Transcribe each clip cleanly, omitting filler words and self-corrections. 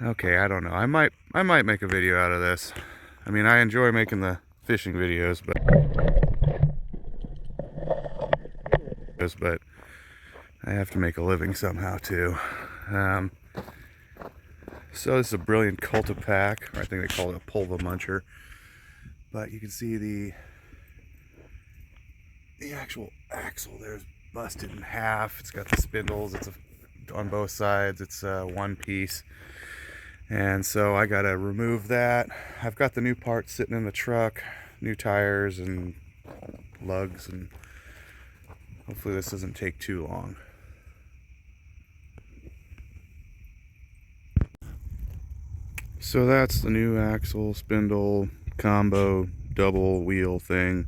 Okay, I don't know. I might make a video out of this. I mean, I enjoy making the fishing videos, but I have to make a living somehow too. So this is a brilliant Cultipack, or I think they call it a Pulva Muncher. But you can see the actual axle there's busted in half. It's got the spindles. It's on both sides. It's one piece. And so I gotta remove that. I've got the new parts sitting in the truck, new tires and lugs, and hopefully this doesn't take too long. So that's the new axle, spindle, combo, double wheel thing.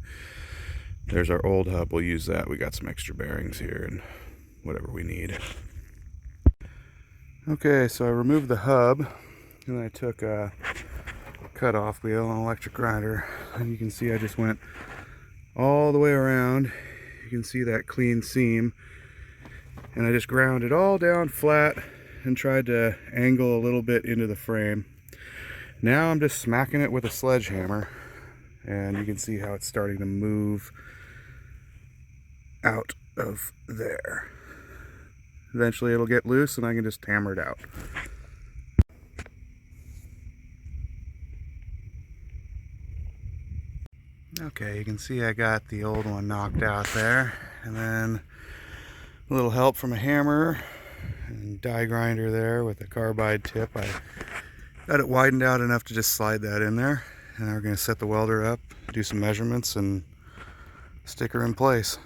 There's our old hub. We'll use that. We got some extra bearings here and whatever we need. Okay, so I removed the hub and I took a cut-off wheel, an electric grinder, and you can see I just went all the way around. You can see that clean seam, and I just ground it all down flat and tried to angle a little bit into the frame. Now I'm just smacking it with a sledgehammer, and you can see how it's starting to move out of there. Eventually it'll get loose and I can just hammer it out. Okay, you can see I got the old one knocked out there, and then a little help from a hammer and die grinder there with a carbide tip. I got it widened out enough to just slide that in there, and we're going to set the welder up, do some measurements, and stick her in place.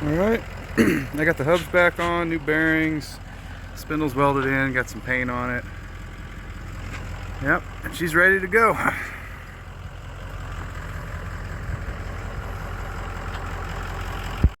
Alright, I got the hubs back on, new bearings, spindles welded in, got some paint on it. Yep, and she's ready to go.